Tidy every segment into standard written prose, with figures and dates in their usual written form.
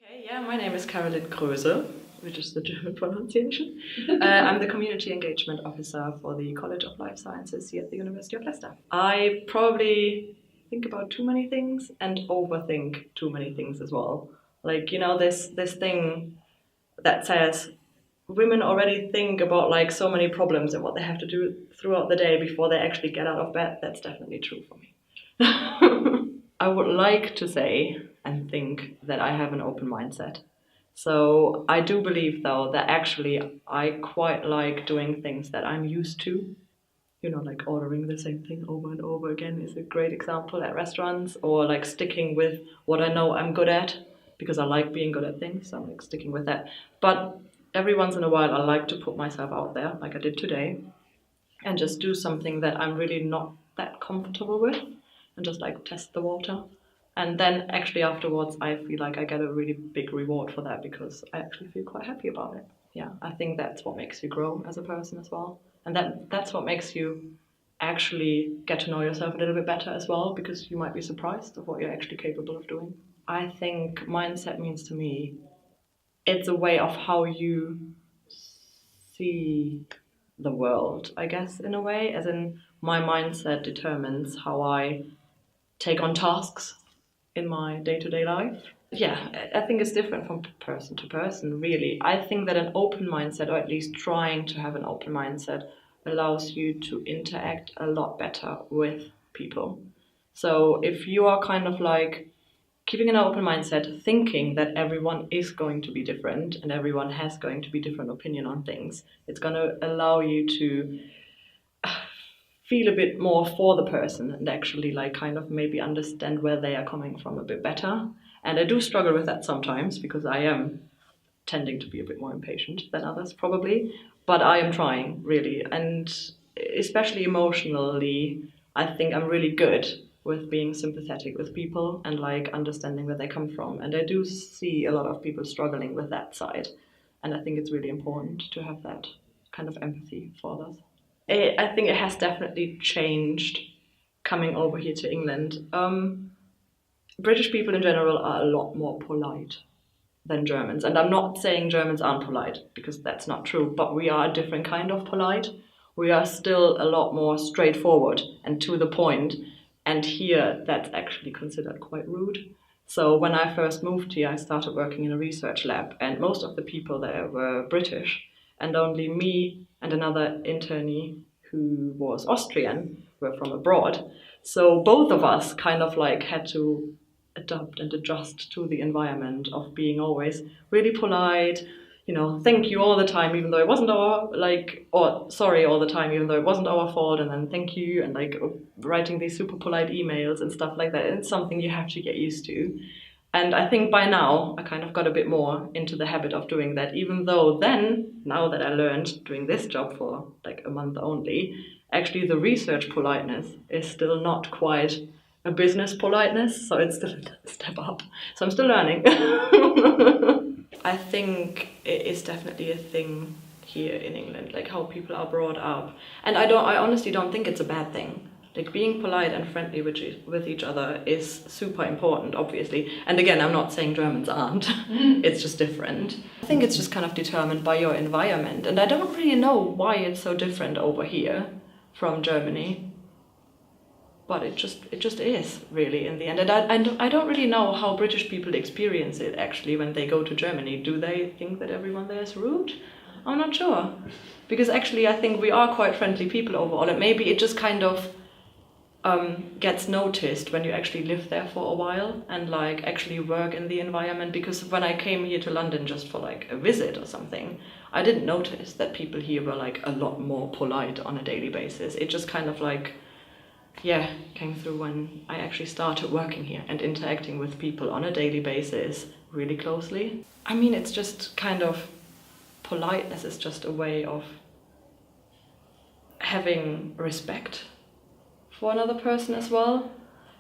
Okay, yeah, my name is Karolin Kroese, which is the German pronunciation. I'm the Community Engagement Officer for the College of Life Sciences here at the University of Leicester. I probably think about too many things and overthink too many things as well. Like, this thing that says women already think about like so many problems and what they have to do throughout the day before they actually get out of bed. That's definitely true for me. I would like to say and think that I have an open mindset. So I do believe, though, that actually I quite like doing things that I'm used to. Like ordering the same thing over and over again is a great example at restaurants, or like sticking with what I know I'm good at because I like being good at things. So I'm like sticking with that. But every once in a while, I like to put myself out there, like I did today, and just do something that I'm really not that comfortable with and just like test the water. And then actually afterwards, I feel like I get a really big reward for that because I actually feel quite happy about it. Yeah, I think that's what makes you grow as a person as well. And that's what makes you actually get to know yourself a little bit better as well, because you might be surprised of what you're actually capable of doing. I think mindset means to me, it's a way of how you see the world, I guess, in a way, as in my mindset determines how I take on tasks in my day-to-day life. Yeah, I think it's different from person to person, really. I think that an open mindset, or at least trying to have an open mindset, allows you to interact a lot better with people. So if you are kind of like keeping an open mindset, thinking that everyone is going to be different and everyone has going to be different opinion on things, it's going to allow you to feel a bit more for the person and actually like kind of maybe understand where they are coming from a bit better. And I do struggle with that sometimes because I am tending to be a bit more impatient than others probably, but I am trying really. And especially emotionally, I think I'm really good with being sympathetic with people and like understanding where they come from. And I do see a lot of people struggling with that side. And I think it's really important to have that kind of empathy for others. I think it has definitely changed coming over here to England. British people in general are a lot more polite than Germans. And I'm not saying Germans aren't polite, because that's not true, but we are a different kind of polite. We are still a lot more straightforward and to the point. And here, that's actually considered quite rude. So when I first moved here, I started working in a research lab, and most of the people there were British, and only me and another internee who was Austrian were from abroad. So both of us kind of like had to adapt and adjust to the environment of being always really polite, thank you all the time, even though it wasn't or sorry all the time, even though it wasn't our fault, and then thank you, and like writing these super polite emails and stuff like that. It's something you have to get used to. And I think by now I kind of got a bit more into the habit of doing that, even though then, now that I learned doing this job for like a month only, actually the research politeness is still not quite a business politeness, so it's still a step up. So I'm still learning. I think it is definitely a thing here in England, like how people are brought up. And I honestly don't think it's a bad thing. Like being polite and friendly with each other is super important, obviously. And again, I'm not saying Germans aren't. It's just different. I think it's just kind of determined by your environment. And I don't really know why it's so different over here from Germany. But it just is, really, in the end. And I don't really know how British people experience it, actually, when they go to Germany. Do they think that everyone there is rude? I'm not sure. Because actually, I think we are quite friendly people overall. And maybe it just kind of gets noticed when you actually live there for a while and like actually work in the environment. Because when I came here to London just for like a visit or something, I didn't notice that people here were like a lot more polite on a daily basis. It just kind of like, came through when I actually started working here and interacting with people on a daily basis really closely. I mean, it's just kind of, politeness is just a way of having respect for another person as well.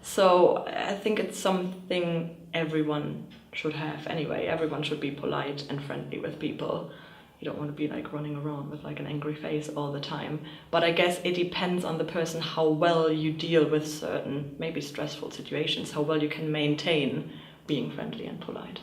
So I think it's something everyone should have anyway. Everyone should be polite and friendly with people. You don't want to be like running around with like an angry face all the time. But I guess it depends on the person how well you deal with certain maybe stressful situations, how well you can maintain being friendly and polite.